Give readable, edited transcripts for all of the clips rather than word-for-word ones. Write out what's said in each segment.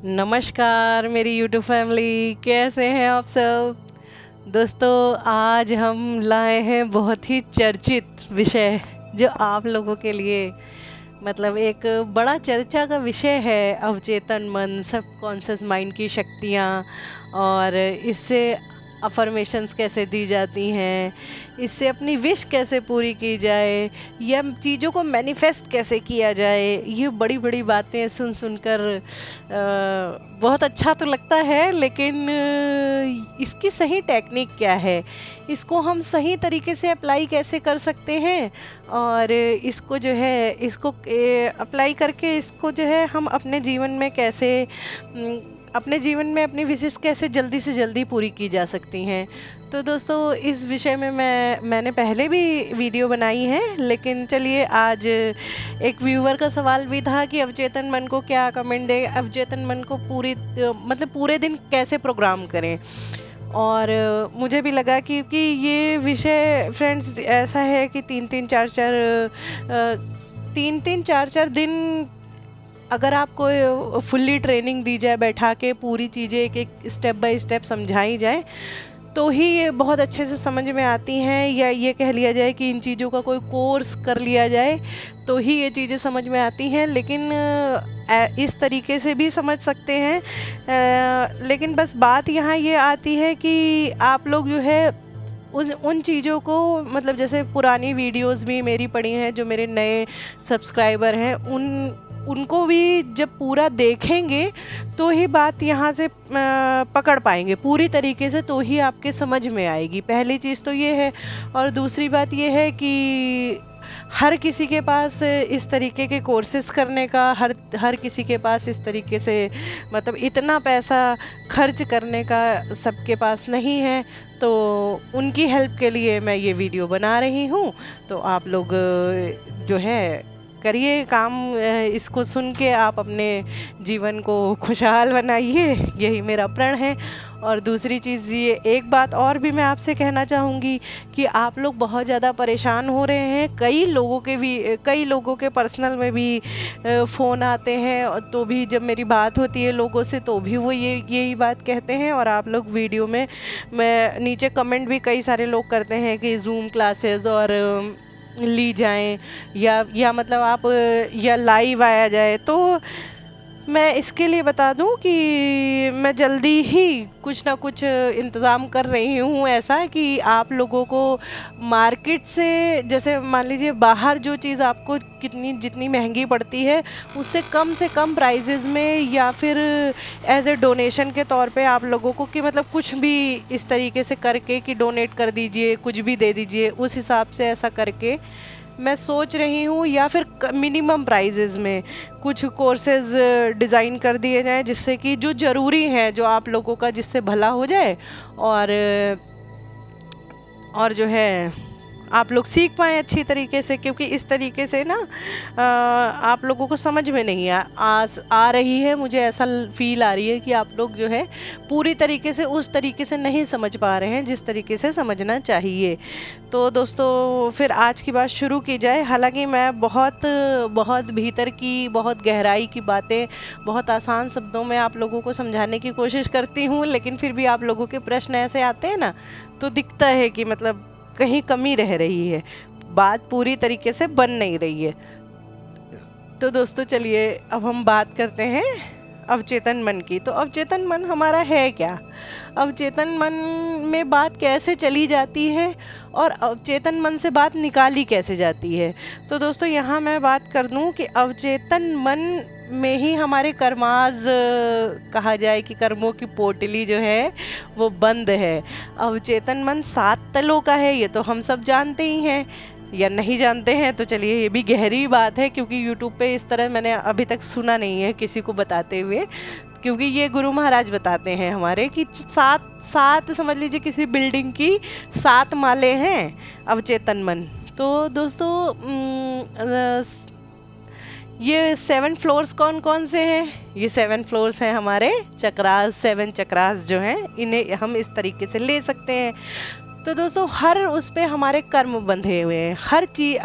नमस्कार मेरी YouTube family, कैसे हैं आप सब। दोस्तों, आज हम लाए हैं बहुत ही चर्चित विषय जो आप लोगों के लिए मतलब एक बड़ा चर्चा का विषय है। अवचेतन मन, सबकॉन्शियस माइंड की शक्तियाँ और इससे अफर्मेशंस कैसे दी जाती हैं, इससे अपनी विश कैसे पूरी की जाए या चीज़ों को मैनिफेस्ट कैसे किया जाए। ये बड़ी बड़ी बातें सुन सुनकर बहुत अच्छा तो लगता है, लेकिन इसकी सही टेक्निक क्या है, इसको हम सही तरीके से अप्लाई कैसे कर सकते हैं और इसको जो है इसको अप्लाई करके इसको जो है हम अपने जीवन में कैसे अपने जीवन में अपनी विशेष कैसे जल्दी से जल्दी पूरी की जा सकती हैं। तो दोस्तों, इस विषय में मैंने पहले भी वीडियो बनाई है, लेकिन चलिए आज एक व्यूअर का सवाल भी था कि अवचेतन मन को क्या कमेंट दे, अवचेतन मन को पूरे दिन कैसे प्रोग्राम करें। और मुझे भी लगा कि ये विषय फ्रेंड्स ऐसा है कि तीन तीन चार दिन अगर आपको फुल्ली ट्रेनिंग दी जाए, बैठा के पूरी चीज़ें एक एक स्टेप बाय स्टेप समझाई जाए, तो ही ये बहुत अच्छे से समझ में आती हैं। या ये कह लिया जाए कि इन चीज़ों का कोई कोर्स कर लिया जाए तो ही ये चीज़ें समझ में आती हैं। लेकिन इस तरीके से भी समझ सकते हैं, लेकिन बस बात यहाँ ये आती है कि आप लोग जो है उन चीज़ों को मतलब जैसे पुरानी वीडियोस भी मेरी पड़ी हैं, जो मेरे नए सब्सक्राइबर हैं उनको भी जब पूरा देखेंगे तो ही बात यहाँ से पकड़ पाएंगे पूरी तरीके से, तो ही आपके समझ में आएगी। पहली चीज़ तो ये है। और दूसरी बात ये है कि हर किसी के पास इस तरीके के कोर्सेज करने का, हर किसी के पास इस तरीके से मतलब इतना पैसा खर्च करने का सबके पास नहीं है। तो उनकी हेल्प के लिए मैं ये वीडियो बना रही हूँ। तो आप लोग जो है करिए काम, इसको सुन के आप अपने जीवन को खुशहाल बनाइए, यही मेरा प्रण है। और दूसरी चीज़ ये एक बात और भी मैं आपसे कहना चाहूँगी कि आप लोग बहुत ज़्यादा परेशान हो रहे हैं। कई लोगों के पर्सनल में भी फ़ोन आते हैं, तो भी जब मेरी बात होती है लोगों से तो भी वो यही बात कहते हैं। और आप लोग वीडियो में मैं नीचे कमेंट भी कई सारे लोग करते हैं कि ज़ूम क्लासेस और ली जाएं या मतलब आप या लाइव आया जाए। तो मैं इसके लिए बता दूं कि मैं जल्दी ही कुछ ना कुछ इंतज़ाम कर रही हूँ ऐसा कि आप लोगों को मार्केट से, जैसे मान लीजिए बाहर जो चीज़ आपको जितनी महंगी पड़ती है उससे कम प्राइजेज़ में, या फिर एज ए डोनेशन के तौर पे आप लोगों को कि मतलब कुछ भी इस तरीके से करके कि डोनेट कर दीजिए, कुछ भी दे दीजिए, उस हिसाब से ऐसा करके मैं सोच रही हूँ। या फिर मिनिमम प्राइजेज़ में कुछ कोर्सेज डिज़ाइन कर दिए जाएं, जिससे कि जो ज़रूरी है, जो आप लोगों का जिससे भला हो जाए और जो है आप लोग सीख पाएँ अच्छी तरीके से। क्योंकि इस तरीके से ना आप लोगों को समझ में नहीं आ रही है, मुझे ऐसा फील आ रही है कि आप लोग जो है पूरी तरीके से उस तरीके से नहीं समझ पा रहे हैं जिस तरीके से समझना चाहिए। तो दोस्तों, फिर आज की बात शुरू की जाए। हालांकि मैं बहुत भीतर की, बहुत गहराई की बातें बहुत आसान शब्दों में आप लोगों को समझाने की कोशिश करती हूँ, लेकिन फिर भी आप लोगों के प्रश्न ऐसे आते हैं ना, तो दिखता है कि मतलब कहीं कमी रह रही है, बात पूरी तरीके से बन नहीं रही है। तो दोस्तों, चलिए अब हम बात करते हैं अवचेतन मन की। तो अवचेतन मन हमारा है क्या, अवचेतन मन में बात कैसे चली जाती है और अवचेतन मन से बात निकाली कैसे जाती है। तो दोस्तों, यहाँ मैं बात कर दूँ कि अवचेतन मन में ही हमारे कर्माज, कहा जाए कि कर्मों की पोटली जो है वो बंद है। अवचेतन मन 7 तलों का है, ये तो हम सब जानते ही हैं, या नहीं जानते हैं तो चलिए ये भी गहरी बात है, क्योंकि यूट्यूब पे इस तरह मैंने अभी तक सुना नहीं है किसी को बताते हुए। क्योंकि ये गुरु महाराज बताते हैं हमारे कि 7 समझ लीजिए किसी बिल्डिंग की 7 माले हैं अवचेतन मन। तो दोस्तों, ये 7 फ्लोर्स कौन कौन से हैं, ये 7 फ्लोर्स हैं हमारे चक्रास, 7 चक्रास जो हैं, इन्हें हम इस तरीके से ले सकते हैं। तो दोस्तों हर उस पे हमारे कर्म बंधे हुए हैं,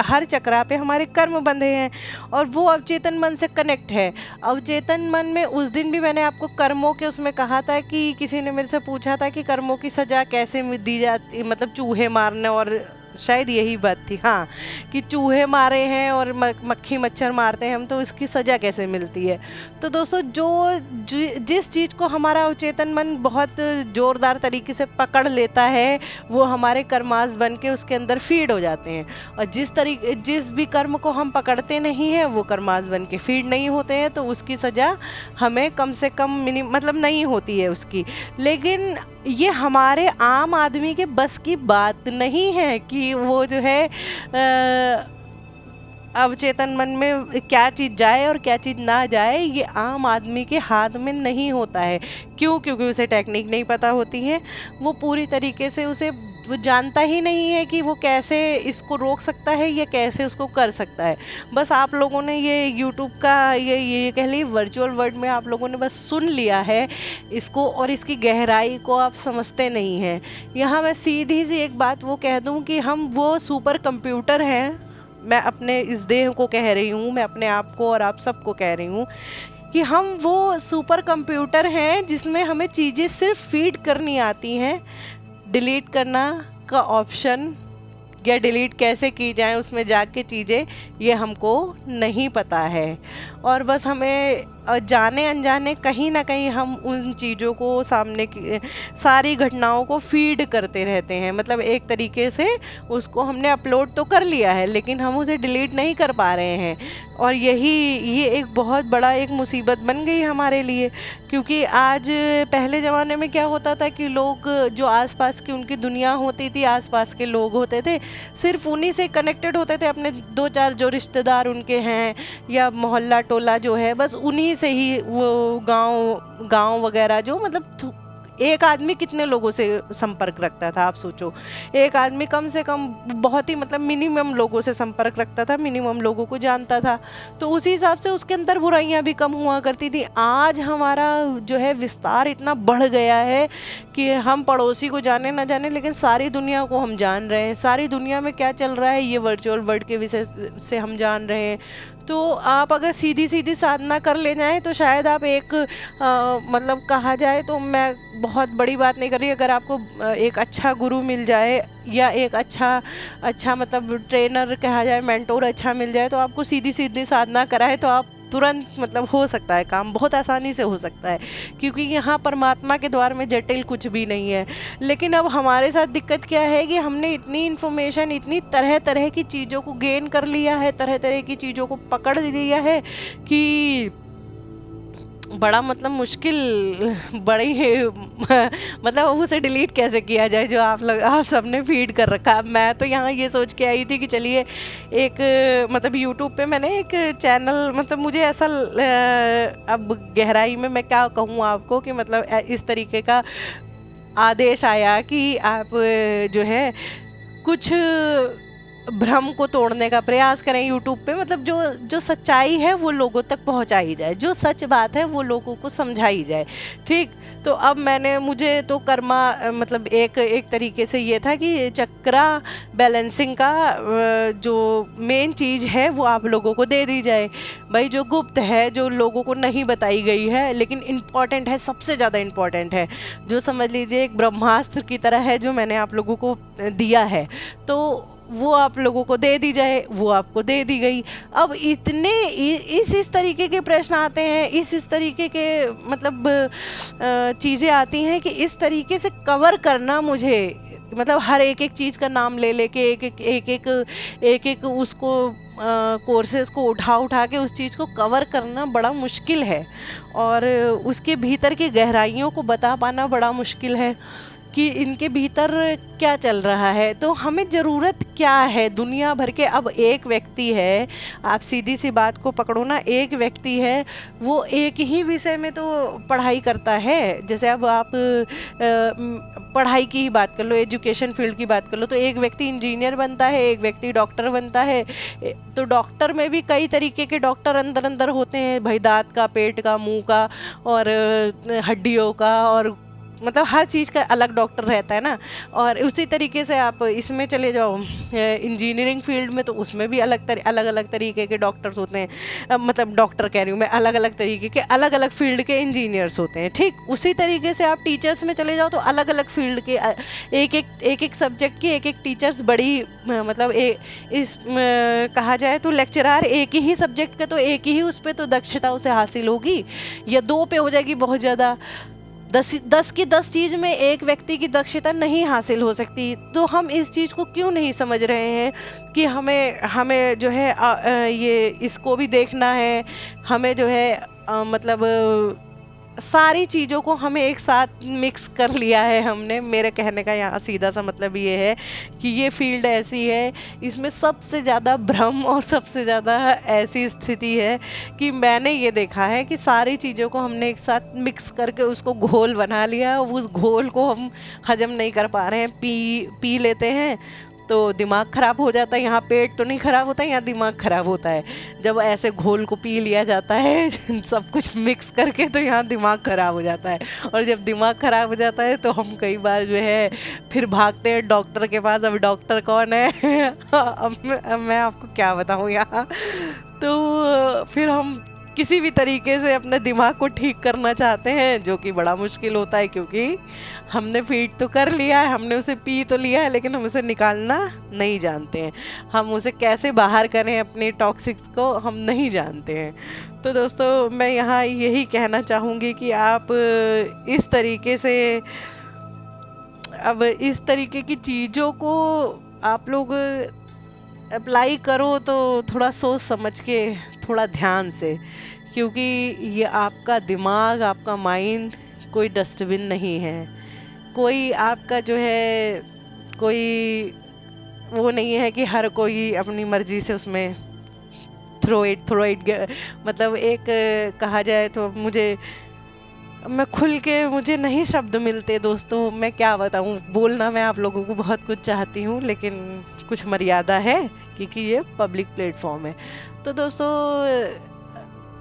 हर चक्रा पे हमारे कर्म बंधे हैं, और वो अवचेतन मन से कनेक्ट है। अवचेतन मन में उस दिन भी मैंने आपको कर्मों के उसमें कहा था कि किसी ने मेरे से पूछा था कि कर्मों की सज़ा कैसे दी जाती, मतलब चूहे मारने, और शायद यही बात थी, हाँ, कि चूहे मारे हैं और मक्खी मच्छर मारते हैं हम, तो इसकी सज़ा कैसे मिलती है। तो दोस्तों जिस चीज़ को हमारा अवचेतन मन बहुत ज़ोरदार तरीके से पकड़ लेता है, वो हमारे कर्मास बन के उसके अंदर फीड हो जाते हैं, और जिस भी कर्म को हम पकड़ते नहीं हैं वो कर्मास बन के फीड नहीं होते हैं, तो उसकी सज़ा हमें कम से कम मतलब नहीं होती है उसकी। लेकिन ये हमारे आम आदमी के बस की बात नहीं है कि वो जो है अवचेतन मन में क्या चीज़ जाए और क्या चीज़ ना जाए, ये आम आदमी के हाथ में नहीं होता है। क्यों? क्योंकि उसे टेक्निक नहीं पता होती है, वो पूरी तरीके से वो जानता ही नहीं है कि वो कैसे इसको रोक सकता है या कैसे उसको कर सकता है। बस आप लोगों ने ये यूट्यूब का ये कह ली वर्चुअल वर्ल्ड में आप लोगों ने बस सुन लिया है इसको, और इसकी गहराई को आप समझते नहीं हैं। यहाँ मैं सीधी सी एक बात वो कह दूँ कि हम वो सुपर कंप्यूटर हैं, मैं अपने इस देह को कह रही हूँ, मैं अपने आप को और आप सबको कह रही हूँ कि हम वो सुपर कंप्यूटर हैं जिसमें हमें चीज़ें सिर्फ फीड करनी आती हैं। डिलीट करना का ऑप्शन या डिलीट कैसे की जाए उसमें जाके चीज़ें, ये हमको नहीं पता है, और बस हमें जाने अनजाने कहीं ना कहीं हम उन चीज़ों को सामने की सारी घटनाओं को फीड करते रहते हैं। मतलब एक तरीके से उसको हमने अपलोड तो कर लिया है लेकिन हम उसे डिलीट नहीं कर पा रहे हैं, और ये एक बहुत बड़ा एक मुसीबत बन गई हमारे लिए। क्योंकि आज पहले ज़माने में क्या होता था कि लोग जो आसपास की उनकी दुनिया होती थी, आसपास के लोग होते थे, सिर्फ उन्हीं से कनेक्टेड होते थे, अपने 2-4 जो रिश्तेदार उनके हैं या मोहल्ला टोला जो है, बस उन्हीं से ही वो गांव वगैरह जो, मतलब एक आदमी कितने लोगों से संपर्क रखता था आप सोचो। एक आदमी कम से कम बहुत ही मतलब मिनिमम लोगों से संपर्क रखता था, मिनिमम लोगों को जानता था, तो उसी हिसाब से उसके अंदर बुराइयां भी कम हुआ करती थी। आज हमारा जो है विस्तार इतना बढ़ गया है कि हम पड़ोसी को जाने ना जाने लेकिन सारी दुनिया को हम जान रहे हैं। सारी दुनिया में क्या चल रहा है ये वर्चुअल वर्ल्ड के विषय से हम जान रहे हैं। तो आप अगर सीधी साधना कर ले जाएं तो शायद आप एक मतलब कहा जाए तो मैं बहुत बड़ी बात नहीं कर रही, अगर आपको एक अच्छा गुरु मिल जाए या एक अच्छा मतलब ट्रेनर कहा जाए, मेंटोर अच्छा मिल जाए, तो आपको सीधी साधना कराए तो आप तुरंत मतलब हो सकता है काम, बहुत आसानी से हो सकता है, क्योंकि यहाँ परमात्मा के द्वार में जटिल कुछ भी नहीं है। लेकिन अब हमारे साथ दिक्कत क्या है कि हमने इतनी इन्फॉर्मेशन, इतनी तरह तरह की चीज़ों को गेन कर लिया है, तरह तरह की चीज़ों को पकड़ लिया है कि बड़ा मतलब मुश्किल, बड़ी मतलब उसे डिलीट कैसे किया जाए जो आप सबने फीड कर रखा। मैं तो यहाँ ये सोच के आई थी कि चलिए एक मतलब यूट्यूब पे मैंने एक चैनल, मतलब मुझे ऐसा अब गहराई में मैं क्या कहूँ आपको कि मतलब इस तरीके का आदेश आया कि आप जो है कुछ भ्रम को तोड़ने का प्रयास करें यूट्यूब पे, मतलब जो सच्चाई है वो लोगों तक पहुंचाई जाए, जो सच बात है वो लोगों को समझाई जाए। ठीक, तो अब मुझे तो कर्मा मतलब एक तरीके से ये था कि चक्रा बैलेंसिंग का जो मेन चीज़ है वो आप लोगों को दे दी जाए भाई, जो गुप्त है, जो लोगों को नहीं बताई गई है लेकिन इम्पॉर्टेंट है, सबसे ज़्यादा इम्पॉर्टेंट है, जो समझ लीजिए एक ब्रह्मास्त्र की तरह है जो मैंने आप लोगों को दिया है, तो वो आप लोगों को दे दी जाए, वो आपको दे दी गई। अब इतने इस तरीके के प्रश्न आते हैं, इस तरीके के मतलब चीज़ें आती हैं कि इस तरीके से कवर करना मुझे, मतलब हर एक चीज़ का नाम ले लेके एक उसको कोर्सेज को उठा के उस चीज़ को कवर करना बड़ा मुश्किल है, और उसके भीतर की गहराइयों को बता पाना बड़ा मुश्किल है कि इनके भीतर क्या चल रहा है। तो हमें ज़रूरत क्या है दुनिया भर के, अब एक व्यक्ति है, आप सीधी सी बात को पकड़ो ना, एक व्यक्ति है वो एक ही विषय में तो पढ़ाई करता है। जैसे अब आप पढ़ाई की ही बात कर लो, एजुकेशन फील्ड की बात कर लो, तो एक व्यक्ति इंजीनियर बनता है, एक व्यक्ति डॉक्टर बनता है। तो डॉक्टर में भी कई तरीके के डॉक्टर अंदर होते हैं भाई, दांत का, पेट का, मुंह का और हड्डियों का और मतलब हर चीज़ का अलग डॉक्टर रहता है ना। और उसी तरीके से आप इसमें चले जाओ इंजीनियरिंग फील्ड में, तो उसमें भी अलग अलग तरीके के डॉक्टर्स होते हैं। मतलब डॉक्टर कह रही हूँ मैं, अलग अलग तरीके के अलग अलग फील्ड के इंजीनियर्स होते हैं। ठीक उसी तरीके से आप टीचर्स में चले जाओ तो अलग अलग फील्ड के एक सब्जेक्ट की एक टीचर्स बड़ी मतलब कहा जाए तो लेक्चरर एक ही सब्जेक्ट का तो एक ही उस पर तो दक्षता उसे हासिल होगी, या दो पे हो जाएगी बहुत ज़्यादा। 10 की 10 चीज़ में एक व्यक्ति की दक्षता नहीं हासिल हो सकती। तो हम इस चीज़ को क्यों नहीं समझ रहे हैं कि हमें जो है ये इसको भी देखना है, हमें जो है मतलब सारी चीज़ों को हमें एक साथ मिक्स कर लिया है हमने। मेरे कहने का यहाँ सीधा सा मतलब ये है कि ये फील्ड ऐसी है, इसमें सबसे ज़्यादा भ्रम और सबसे ज़्यादा ऐसी स्थिति है कि मैंने ये देखा है कि सारी चीज़ों को हमने एक साथ मिक्स करके उसको घोल बना लिया। उस घोल को हम हजम नहीं कर पा रहे हैं, पी लेते हैं तो दिमाग ख़राब हो जाता है। यहाँ पेट तो नहीं ख़राब होता है, यहाँ दिमाग ख़राब होता है। जब ऐसे घोल को पी लिया जाता है सब कुछ मिक्स करके, तो यहाँ दिमाग ख़राब हो जाता है। और जब दिमाग ख़राब हो जाता है तो हम कई बार जो है फिर भागते हैं डॉक्टर के पास। अब डॉक्टर कौन है अब मैं आपको क्या बताऊँ यहाँ। तो फिर हम किसी भी तरीके से अपने दिमाग को ठीक करना चाहते हैं, जो कि बड़ा मुश्किल होता है, क्योंकि हमने फीड तो कर लिया है, हमने उसे पी तो लिया है, लेकिन हम उसे निकालना नहीं जानते हैं। हम उसे कैसे बाहर करें अपने टॉक्सिक्स को हम नहीं जानते हैं। तो दोस्तों मैं यहाँ यही कहना चाहूँगी कि आप इस तरीके से, अब इस तरीके की चीज़ों को आप लोग अप्लाई करो तो थोड़ा सोच समझ के, थोड़ा ध्यान से, क्योंकि ये आपका दिमाग, आपका माइंड कोई डस्टबिन नहीं है। कोई आपका जो है कोई वो नहीं है कि हर कोई अपनी मर्जी से उसमें थ्रो इट मतलब एक कहा जाए तो मुझे नहीं शब्द मिलते दोस्तों, मैं क्या बताऊं। बोलना मैं आप लोगों को बहुत कुछ चाहती हूं, लेकिन कुछ मर्यादा है क्योंकि ये पब्लिक प्लेटफॉर्म है। तो दोस्तों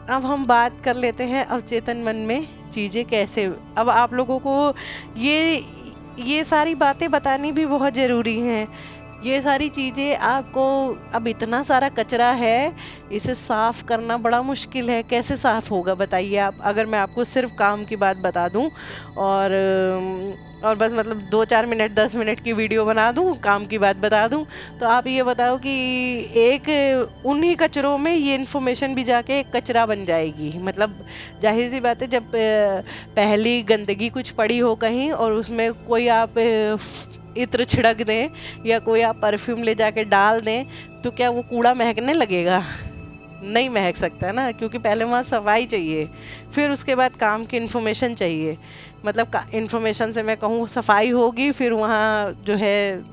अब हम बात कर लेते हैं अवचेतन मन में चीज़ें कैसे। अब आप लोगों को ये सारी बातें बतानी भी बहुत ज़रूरी हैं। ये सारी चीज़ें आपको, अब इतना सारा कचरा है, इसे साफ़ करना बड़ा मुश्किल है। कैसे साफ़ होगा बताइए आप। अगर मैं आपको सिर्फ काम की बात बता दूं और बस मतलब 2-4 मिनट 10 मिनट की वीडियो बना दूं, काम की बात बता दूं, तो आप ये बताओ कि एक उन्हीं कचरों में ये इन्फॉर्मेशन भी जाके एक कचरा बन जाएगी। मतलब जाहिर सी बात है, जब पहली गंदगी कुछ पड़ी हो कहीं और उसमें कोई आप इत्र छिड़क दें या कोई आप परफ्यूम ले जाके डाल दें, तो क्या वो कूड़ा महकने लगेगा? नहीं महक सकता ना, क्योंकि पहले वहाँ सफाई चाहिए, फिर उसके बाद काम की इन्फॉर्मेशन चाहिए। मतलब इन्फॉर्मेशन से मैं कहूँ सफाई होगी, फिर वहाँ जो है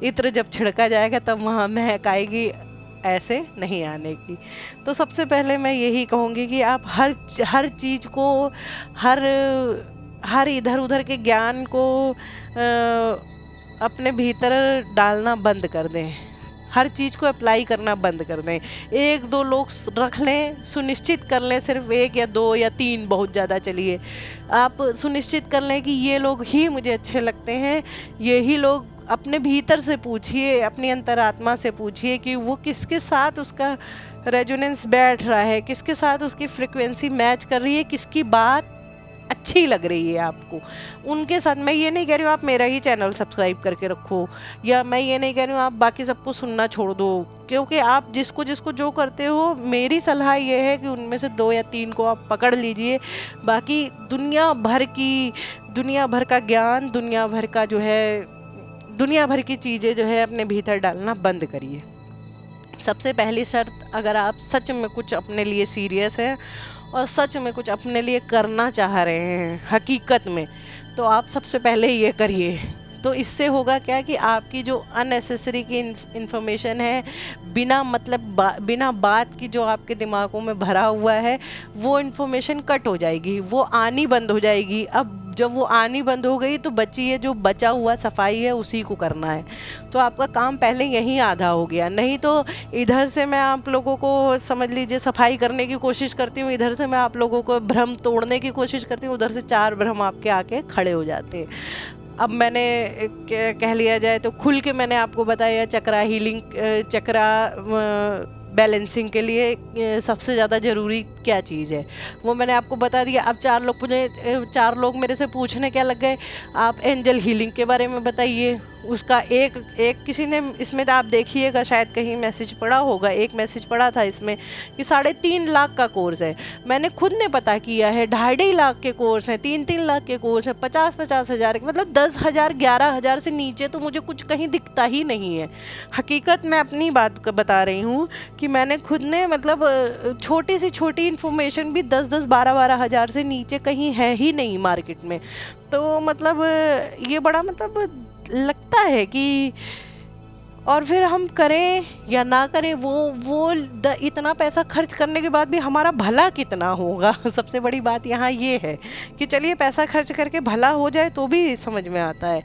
इत्र जब छिड़का जाएगा तब वहाँ महक आएगी, ऐसे नहीं आने की। तो सबसे पहले मैं यही कहूँगी कि आप हर चीज़ को, हर इधर उधर के ज्ञान को अपने भीतर डालना बंद कर दें। हर चीज़ को अप्लाई करना बंद कर दें। 1-2 लोग रख लें, सुनिश्चित कर लें, सिर्फ 1 या 2 या 3 बहुत ज़्यादा चलिए, आप सुनिश्चित कर लें कि ये लोग ही मुझे अच्छे लगते हैं। यही लोग अपने भीतर से पूछिए, अपनी अंतरात्मा से पूछिए कि वो किसके साथ उसका रेजोनेंस बैठ रहा है, किसके साथ उसकी फ्रिक्वेंसी मैच कर रही है, किसकी बात अच्छी लग रही है आपको, उनके साथ। मैं ये नहीं कह रही हूँ आप मेरा ही चैनल सब्सक्राइब करके रखो, या मैं ये नहीं कह रही हूँ आप बाकी सबको सुनना छोड़ दो, क्योंकि आप जिसको जो करते हो, मेरी सलाह ये है कि उनमें से 2 या 3 को आप पकड़ लीजिए। बाकी दुनिया भर का ज्ञान, दुनिया भर की चीज़ें जो है अपने भीतर डालना बंद करिए। सबसे पहली शर्त, अगर आप सच में कुछ अपने लिए सीरियस हैं और सच में कुछ अपने लिए करना चाह रहे हैं हकीकत में, तो आप सबसे पहले ये करिए। तो इससे होगा क्या कि आपकी जो अननेसेसरी की इन्फॉर्मेशन है, बिना बात की जो आपके दिमागों में भरा हुआ है, वो इन्फॉर्मेशन कट हो जाएगी, वो आनी बंद हो जाएगी। अब जब वो आनी बंद हो गई तो बची है जो बचा हुआ सफाई है उसी को करना है। तो आपका काम पहले यहीं आधा हो गया। नहीं तो इधर से मैं आप लोगों को समझ लीजिए सफाई करने की कोशिश करती हूँ, इधर से मैं आप लोगों को भ्रम तोड़ने की कोशिश करती हूँ, उधर से 4 भ्रम आपके आके खड़े हो जाते हैं। अब मैंने कह लिया जाए तो खुल के मैंने आपको बताया चक्रा हीलिंग, चक्रा बैलेंसिंग के लिए सबसे ज़्यादा ज़रूरी क्या चीज़ है वो मैंने आपको बता दिया। अब 4 लोग मेरे से पूछने क्या लग गए, आप एंजल हीलिंग के बारे में बताइए। उसका एक किसी ने इसमें तो आप देखिएगा शायद कहीं मैसेज पड़ा होगा, एक मैसेज पड़ा था इसमें कि 3.5 लाख का कोर्स है। मैंने खुद ने पता किया है, 2.5 लाख के कोर्स हैं, 3 लाख के कोर्स हैं, 50 हज़ार, मतलब 10,000 11,000 से नीचे तो मुझे कुछ कहीं दिखता ही नहीं है। हकीकत मैं अपनी बात बता रही हूँ कि मैंने खुद ने मतलब छोटी से छोटी इन्फॉर्मेशन भी 10-10 12-12 हज़ार से नीचे कहीं है ही नहीं मार्केट में। तो मतलब ये बड़ा मतलब लगता है कि, और फिर हम करें या ना करें वो इतना पैसा खर्च करने के बाद भी हमारा भला कितना होगा। सबसे बड़ी बात यहाँ ये है कि चलिए पैसा खर्च करके भला हो जाए तो भी समझ में आता है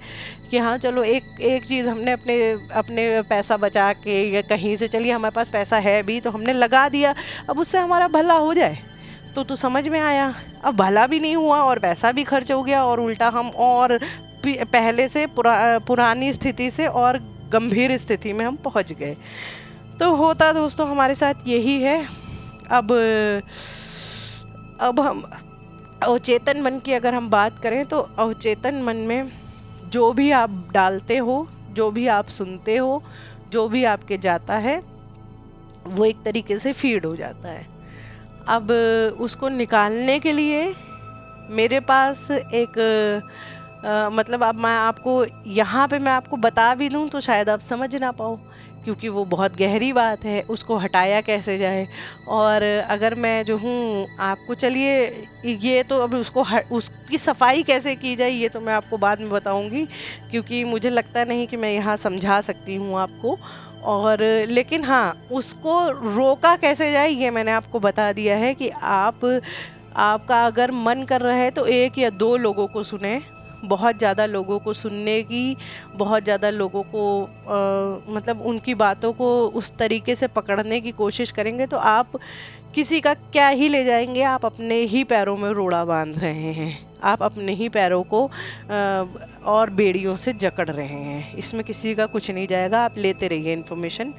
कि हाँ चलो एक चीज़ हमने अपने पैसा बचा के या कहीं से, चलिए हमारे पास पैसा है भी तो हमने लगा दिया, अब उससे हमारा भला हो जाए तो समझ में आया। अब भला भी नहीं हुआ और पैसा भी खर्च हो गया और उल्टा हम और पहले से पुरानी स्थिति से और गंभीर स्थिति में हम पहुंच गए। तो होता दोस्तों हमारे साथ यही है। अब हम अवचेतन मन की अगर हम बात करें तो अवचेतन मन में जो भी आप डालते हो, जो भी आप सुनते हो, जो भी आपके जाता है वो एक तरीके से फीड हो जाता है। अब उसको निकालने के लिए मेरे पास एक मतलब अब मैं आपको यहाँ पे मैं आपको बता भी दूँ तो शायद आप समझ ना पाओ, क्योंकि वो बहुत गहरी बात है, उसको हटाया कैसे जाए। और अगर मैं जो हूँ आपको, चलिए ये तो अब उसकी सफाई कैसे की जाए ये तो मैं आपको बाद में बताऊँगी, क्योंकि मुझे लगता नहीं कि मैं यहाँ समझा सकती हूँ आपको। और लेकिन हाँ, उसको रोका कैसे जाए ये मैंने आपको बता दिया है कि आपका अगर मन कर रहा है तो 1 या 2 लोगों को सुने। बहुत ज़्यादा लोगों को सुनने की, बहुत ज़्यादा लोगों को मतलब उनकी बातों को उस तरीके से पकड़ने की कोशिश करेंगे तो आप किसी का क्या ही ले जाएंगे, आप अपने ही पैरों में रोड़ा बांध रहे हैं, आप अपने ही पैरों को और बेड़ियों से जकड़ रहे हैं। इसमें किसी का कुछ नहीं जाएगा, आप लेते रहिए इन्फॉर्मेशन,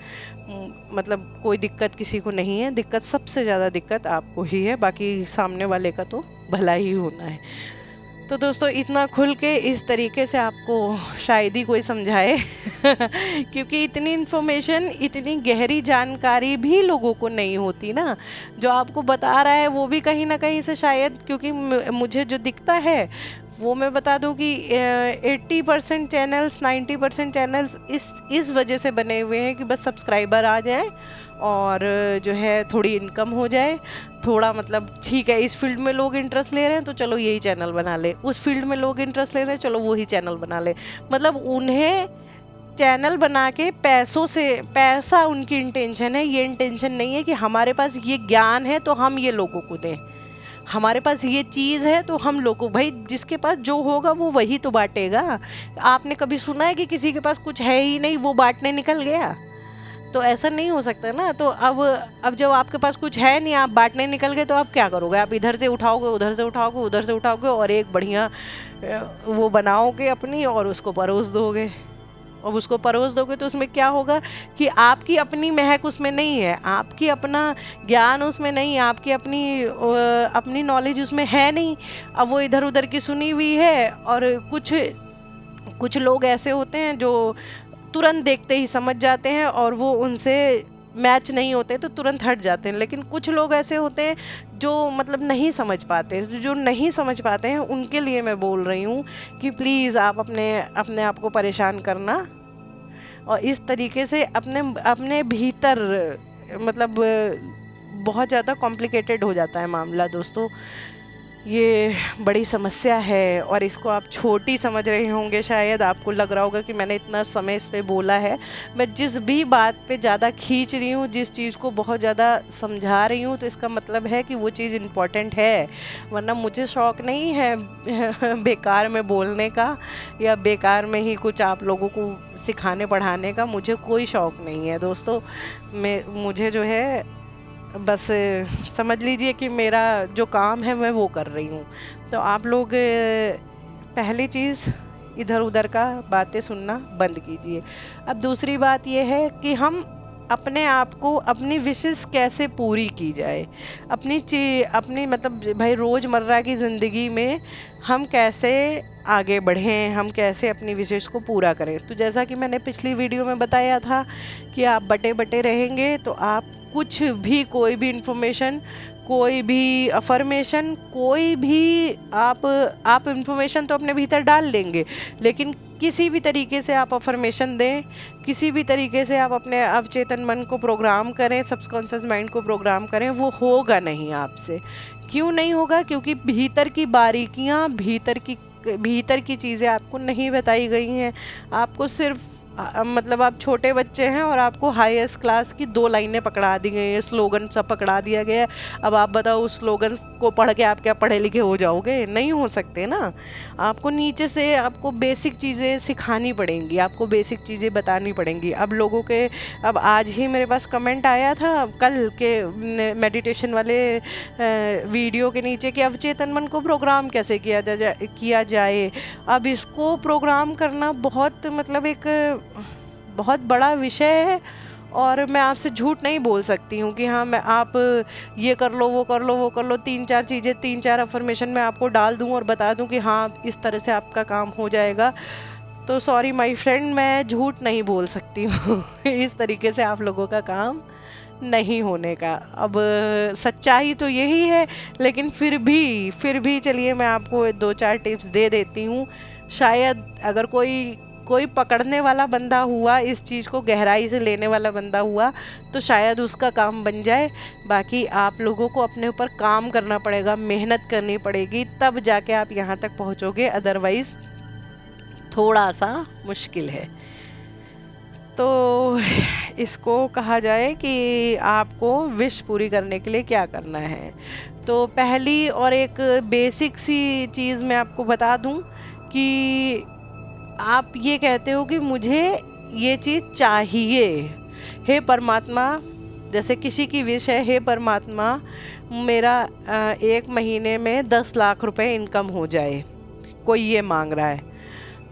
मतलब कोई दिक्कत किसी को नहीं है। दिक्कत सबसे ज़्यादा दिक्कत आपको ही है, बाकी सामने वाले का तो भला ही होना है। तो दोस्तों इतना खुल के इस तरीके से आपको शायद ही कोई समझाए क्योंकि इतनी इन्फॉर्मेशन, इतनी गहरी जानकारी भी लोगों को नहीं होती ना। जो आपको बता रहा है वो भी कहीं ना कहीं से शायद, क्योंकि मुझे जो दिखता है वो मैं बता दूं कि 80% चैनल्स, 90% चैनल्स इस वजह से बने हुए हैं कि बस सब्सक्राइबर आ जाए और जो है थोड़ी इनकम हो जाए, थोड़ा मतलब ठीक है इस फील्ड में लोग इंटरेस्ट ले रहे हैं तो चलो यही चैनल बना ले, उस फील्ड में लोग इंटरेस्ट ले रहे हैं चलो वही चैनल बना ले। मतलब उन्हें चैनल बना के पैसा उनकी इंटेंशन है। ये इंटेंशन नहीं है कि हमारे पास ये ज्ञान है तो हम ये लोगों को दें, हमारे पास ये चीज़ है तो हम लोगों, भाई जिसके पास जो होगा वो वही तो बांटेगा। आपने कभी सुना है कि किसी के पास कुछ है ही नहीं वो बांटने निकल गया? तो ऐसा नहीं हो सकता ना। तो अब जब आपके पास कुछ है नहीं, आप बांटने निकल गए तो आप क्या करोगे? आप इधर से उठाओगे, उधर से उठाओगे, उधर से उठाओगे और एक बढ़िया वो बनाओगे अपनी और उसको परोस दोगे। और उसको परोस दोगे तो उसमें क्या होगा कि आपकी अपनी महक उसमें नहीं है, आपकी अपना ज्ञान उसमें नहीं है, आपकी अपनी नॉलेज उसमें है नहीं। अब वो इधर उधर की सुनी हुई है। और कुछ लोग ऐसे होते हैं जो तुरंत देखते ही समझ जाते हैं और वो उनसे मैच नहीं होते तो तुरंत हट जाते हैं। लेकिन कुछ लोग ऐसे होते हैं जो मतलब नहीं समझ पाते, जो नहीं समझ पाते हैं उनके लिए मैं बोल रही हूँ कि प्लीज़ आप अपने आप को परेशान करना और इस तरीके से अपने भीतर, मतलब बहुत ज़्यादा कॉम्प्लिकेटेड हो जाता है मामला दोस्तों। ये बड़ी समस्या है और इसको आप छोटी समझ रहे होंगे, शायद आपको लग रहा होगा कि मैंने इतना समय इस पे बोला है। मैं जिस भी बात पे ज़्यादा खींच रही हूँ, जिस चीज़ को बहुत ज़्यादा समझा रही हूँ, तो इसका मतलब है कि वो चीज़ इम्पॉर्टेंट है। वरना मुझे शौक़ नहीं है बेकार में बोलने का या बेकार में ही कुछ आप लोगों को सिखाने पढ़ाने का। मुझे कोई शौक़ नहीं है दोस्तों। मुझे जो है बस समझ लीजिए कि मेरा जो काम है मैं वो कर रही हूँ। तो आप लोग पहली चीज़ इधर उधर का बातें सुनना बंद कीजिए। अब दूसरी बात ये है कि हम अपने आप को, अपनी विशेस कैसे पूरी की जाए, अपनी मतलब भाई रोज़मर्रा की ज़िंदगी में हम कैसे आगे बढ़ें, हम कैसे अपनी विशेस को पूरा करें। तो जैसा कि मैंने पिछली वीडियो में बताया था कि आप बटे बटे रहेंगे तो आप कुछ भी, कोई भी इंफॉर्मेशन, कोई भी अफर्मेशन, कोई भी आप इंफॉर्मेशन तो अपने भीतर डाल लेंगे, लेकिन किसी भी तरीके से आप अफर्मेशन दें, किसी भी तरीके से आप अपने अवचेतन मन को प्रोग्राम करें, सबकॉन्शियस माइंड को प्रोग्राम करें, वो होगा नहीं आपसे। क्यों नहीं होगा? क्योंकि भीतर की बारीकियां, भीतर की चीज़ें आपको नहीं बताई गई हैं। आपको सिर्फ मतलब आप छोटे बच्चे हैं और आपको हाईएस्ट क्लास की 2 लाइनें पकड़ा दी गई हैं, स्लोगन सब पकड़ा दिया गया है। अब आप बताओ उस स्लोगन को पढ़ के आप क्या पढ़े लिखे हो जाओगे? नहीं हो सकते ना। आपको नीचे से आपको बेसिक चीज़ें सिखानी पड़ेंगी, आपको बेसिक चीज़ें बतानी पड़ेंगी। अब लोगों के, अब आज ही मेरे पास कमेंट आया था कल के मेडिटेशन वाले वीडियो के नीचे कि अवचेतन मन को प्रोग्राम कैसे किया जाए। अब इसको प्रोग्राम करना बहुत मतलब एक बहुत बड़ा विषय है और मैं आपसे झूठ नहीं बोल सकती हूँ कि हाँ आप ये कर लो, वो कर लो, वो कर लो, 3-4 चीज़ें, 3-4 अफर्मेशन मैं आपको डाल दूँ और बता दूँ कि हाँ इस तरह से आपका काम हो जाएगा। तो सॉरी माय फ्रेंड, मैं झूठ नहीं बोल सकती हूँ इस तरीके से आप लोगों का काम नहीं होने का। अब सच्चाई तो यही है, लेकिन फिर भी चलिए मैं आपको 2-4 टिप्स दे देती हूँ। शायद अगर कोई पकड़ने वाला बंदा हुआ, इस चीज़ को गहराई से लेने वाला बंदा हुआ, तो शायद उसका काम बन जाए। बाकी आप लोगों को अपने ऊपर काम करना पड़ेगा, मेहनत करनी पड़ेगी, तब जाके आप यहाँ तक पहुँचोगे। अदरवाइज़ थोड़ा सा मुश्किल है। तो इसको कहा जाए कि आपको विश पूरी करने के लिए क्या करना है। तो पहली और एक बेसिक सी चीज़ मैं आपको बता दूं कि आप ये कहते हो कि मुझे ये चीज़ चाहिए, हे परमात्मा, जैसे किसी की विश है, हे परमात्मा मेरा 1 महीने में 10 लाख रुपए इनकम हो जाए, कोई ये मांग रहा है।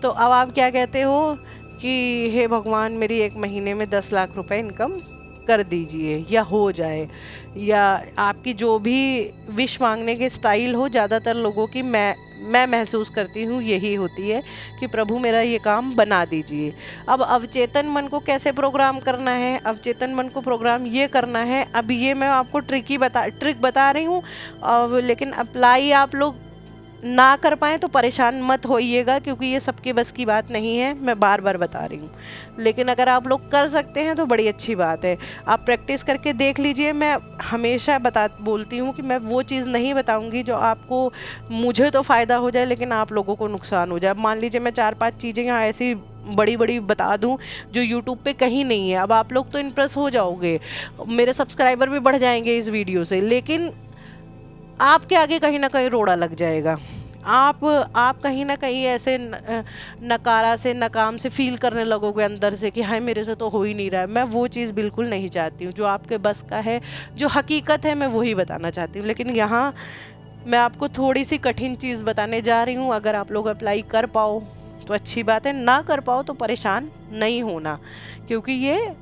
तो अब आप क्या कहते हो कि हे भगवान मेरी 1 महीने में 10 लाख रुपए इनकम कर दीजिए या हो जाए, या आपकी जो भी विश मांगने के स्टाइल हो, ज़्यादातर लोगों की मैं महसूस करती हूँ यही होती है कि प्रभु मेरा ये काम बना दीजिए। अब अवचेतन मन को कैसे प्रोग्राम करना है? अवचेतन मन को प्रोग्राम ये करना है, अब ये मैं आपको ट्रिक बता रही हूँ, लेकिन अप्लाई आप लोग ना कर पाएँ तो परेशान मत होइएगा, क्योंकि ये सबके बस की बात नहीं है, मैं बार बार बता रही हूँ। लेकिन अगर आप लोग कर सकते हैं तो बड़ी अच्छी बात है, आप प्रैक्टिस करके देख लीजिए। मैं हमेशा बोलती हूँ कि मैं वो चीज़ नहीं बताऊँगी जो आपको, मुझे तो फ़ायदा हो जाए लेकिन आप लोगों को नुकसान हो जाए। मान लीजिए मैं 4-5 चीज़ें यहाँ ऐसी बड़ी बड़ी बता दूं जो यूट्यूब पे कहीं नहीं है, अब आप लोग तो इम्प्रेस हो जाओगे, मेरे सब्सक्राइबर भी बढ़ जाएंगे इस वीडियो से, लेकिन आपके आगे कहीं ना कहीं रोड़ा लग जाएगा। आप कहीं ना कहीं ऐसे नकारा से, नाकाम से फील करने लगोगे अंदर से कि हाय मेरे से तो हो ही नहीं रहा है। मैं वो चीज़ बिल्कुल नहीं चाहती हूँ। जो आपके बस का है, जो हकीकत है, मैं वही बताना चाहती हूँ। लेकिन यहाँ मैं आपको थोड़ी सी कठिन चीज़ बताने जा रही हूँ। अगर आप लोग अप्लाई कर पाओ तो अच्छी बात है, ना कर पाओ तो परेशान नहीं होना, क्योंकि ये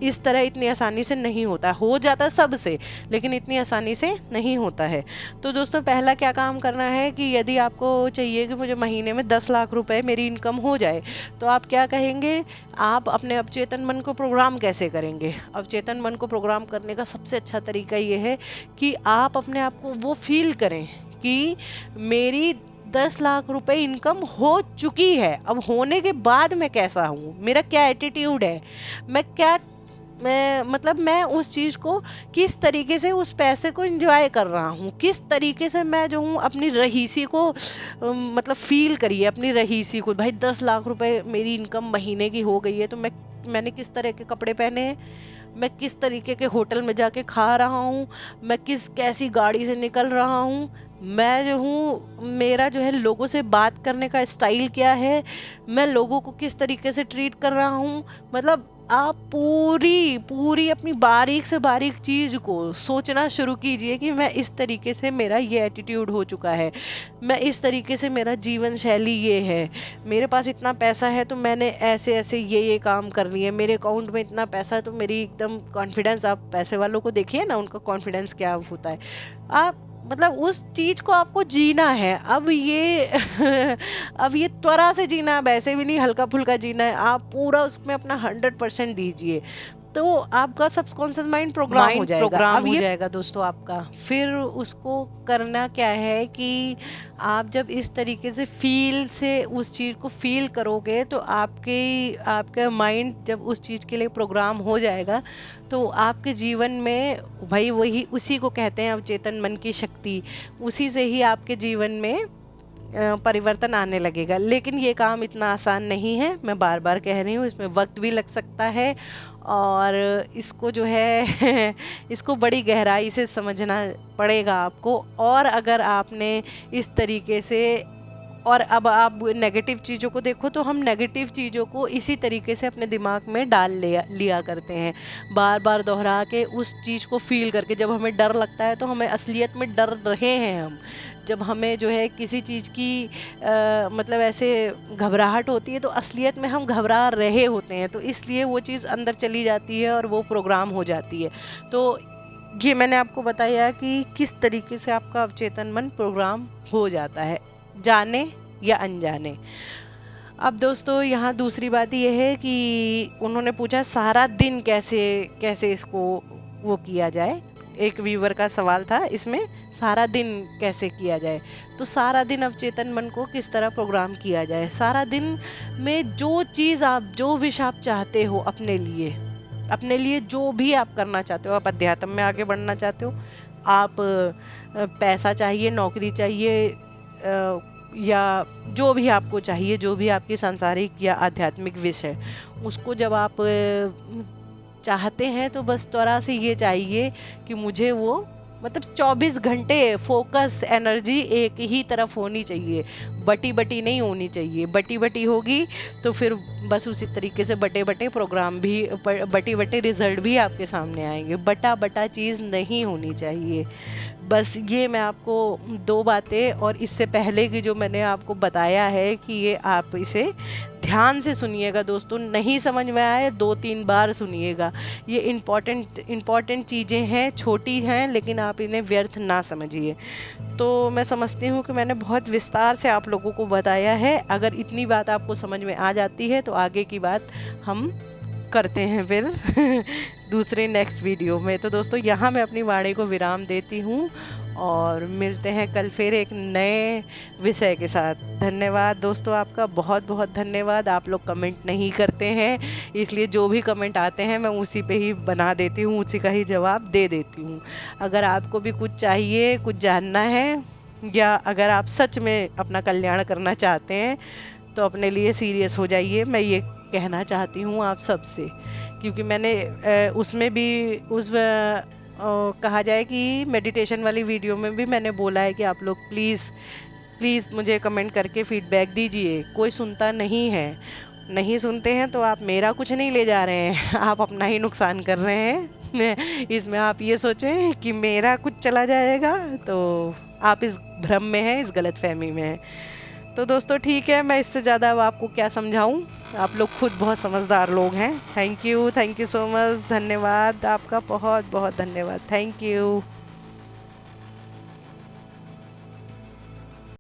इस तरह इतनी आसानी से नहीं होता। हो जाता सबसे, लेकिन इतनी आसानी से नहीं होता है। तो दोस्तों पहला क्या काम करना है कि यदि आपको चाहिए कि मुझे महीने में 10 लाख रुपए मेरी इनकम हो जाए, तो आप क्या कहेंगे? आप अपने अवचेतन मन को प्रोग्राम कैसे करेंगे? अवचेतन मन को प्रोग्राम करने का सबसे अच्छा तरीका ये है कि आप अपने आप को वो फील करें कि मेरी 10 लाख रुपए इनकम हो चुकी है, अब होने के बाद मैं कैसा हूँ, मेरा क्या एटीट्यूड है, मैं क्या मैं उस चीज़ को किस तरीके से, उस पैसे को एंजॉय कर रहा हूँ, किस तरीके से मैं जो हूँ अपनी रहीसी को मतलब फ़ील करिए अपनी रहीसी को। भाई 10 लाख रुपए मेरी इनकम महीने की हो गई है, तो मैंने किस तरह के कपड़े पहने हैं, मैं किस तरीके के होटल में जाके खा रहा हूँ, मैं कैसी गाड़ी से निकल रहा हूँ, मैं जो हूँ मेरा जो है लोगों से बात करने का स्टाइल क्या है, मैं लोगों को किस तरीके से ट्रीट कर रहा हूँ। मतलब आप पूरी अपनी बारीक से बारीक चीज़ को सोचना शुरू कीजिए कि मैं इस तरीके से, मेरा ये एटीट्यूड हो चुका है, मैं इस तरीके से, मेरा जीवन शैली ये है, मेरे पास इतना पैसा है तो मैंने ऐसे ऐसे ये काम कर लिए, मेरे अकाउंट में इतना पैसा है तो मेरी एकदम कॉन्फिडेंस। आप पैसे वालों को देखिए ना, उनका कॉन्फिडेंस क्या होता है। आप मतलब उस चीज़ को आपको जीना है। अब ये अब ये त्वरा से जीना, अब ऐसे भी नहीं हल्का फुल्का जीना है, आप पूरा उसमें अपना 100% दीजिए, तो आपका सबकॉन्शियस माइंड प्रोग्राम हो जाएगा दोस्तों आपका। फिर उसको करना क्या है कि आप जब इस तरीके से उस चीज़ को फील करोगे, तो आपका माइंड जब उस चीज़ के लिए प्रोग्राम हो जाएगा, तो आपके जीवन में भाई वही, उसी को कहते हैं अवचेतन मन की शक्ति, उसी से ही आपके जीवन में परिवर्तन आने लगेगा। लेकिन ये काम इतना आसान नहीं है, मैं बार बार कह रही हूँ, इसमें वक्त भी लग सकता है, और इसको जो है इसको बड़ी गहराई से समझना पड़ेगा आपको। और अगर आपने इस तरीके से, और अब आप नेगेटिव चीज़ों को देखो, तो हम नेगेटिव चीज़ों को इसी तरीके से अपने दिमाग में डाल लिया करते हैं, बार बार दोहरा के उस चीज़ को फील करके। जब हमें डर लगता है तो हमें असलियत में डर रहे हैं हम। जब हमें जो है किसी चीज़ की मतलब ऐसे घबराहट होती है, तो असलियत में हम घबरा रहे होते हैं, तो इसलिए वो चीज़ अंदर चली जाती है और वो प्रोग्राम हो जाती है। तो ये मैंने आपको बताया कि किस तरीके से आपका अवचेतन मन प्रोग्राम हो जाता है, जाने या अनजाने। अब दोस्तों यहाँ दूसरी बात यह है कि उन्होंने पूछा सारा दिन कैसे इसको वो किया जाए। एक व्यूवर का सवाल था इसमें, सारा दिन कैसे किया जाए। तो सारा दिन अवचेतन मन को किस तरह प्रोग्राम किया जाए। सारा दिन में जो विश आप चाहते हो अपने लिए जो भी आप करना चाहते हो, आप अध्यात्म में आगे बढ़ना चाहते हो, आप पैसा चाहिए, नौकरी चाहिए, या जो भी आपको चाहिए, जो भी आपकी सांसारिक या आध्यात्मिक विश है, उसको जब आप चाहते हैं, तो बस त्वरा से ये चाहिए कि मुझे वो मतलब 24 घंटे फोकस एनर्जी एक ही तरफ होनी चाहिए, बटी नहीं होनी चाहिए। बटी होगी तो फिर बस उसी तरीके से बटे प्रोग्राम भी, बटे रिजल्ट भी आपके सामने आएंगे। बटा चीज़ नहीं होनी चाहिए। बस ये मैं आपको 2 बातें, और इससे पहले की जो मैंने आपको बताया है कि ये आप इसे ध्यान से सुनिएगा दोस्तों। नहीं समझ में आए 2-3 बार सुनिएगा। ये इम्पॉर्टेंट चीज़ें हैं, छोटी हैं, लेकिन आप इन्हें व्यर्थ ना समझिए। तो मैं समझती हूँ कि मैंने बहुत विस्तार से आप लोगों को बताया है। अगर इतनी बात आपको समझ में आ जाती है, तो आगे की बात हम करते हैं फिर दूसरे नेक्स्ट वीडियो में। तो दोस्तों यहाँ मैं अपनी वाणी को विराम देती हूँ, और मिलते हैं कल फिर एक नए विषय के साथ। धन्यवाद दोस्तों, आपका बहुत बहुत धन्यवाद। आप लोग कमेंट नहीं करते हैं, इसलिए जो भी कमेंट आते हैं मैं उसी पे ही बना देती हूँ, उसी का ही जवाब दे देती हूँ। अगर आपको भी कुछ चाहिए, कुछ जानना है, या अगर आप सच में अपना कल्याण करना चाहते हैं, तो अपने लिए सीरियस हो जाइए। मैं ये कहना चाहती हूँ आप सबसे, क्योंकि मैंने उसमें भी कहा जाए कि मेडिटेशन वाली वीडियो में भी मैंने बोला है कि आप लोग प्लीज़ मुझे कमेंट करके फीडबैक दीजिए। कोई सुनता नहीं है, नहीं सुनते हैं तो आप मेरा कुछ नहीं ले जा रहे हैं, आप अपना ही नुकसान कर रहे हैं। इसमें आप ये सोचें कि मेरा कुछ चला जाएगा, तो आप इस भ्रम में हैं, इस गलतफहमी में हैं। तो दोस्तों ठीक है, मैं इससे ज़्यादा अब आपको क्या समझाऊं, आप लोग खुद बहुत समझदार लोग हैं। थैंक यू सो मच, धन्यवाद आपका, बहुत बहुत धन्यवाद, थैंक यू।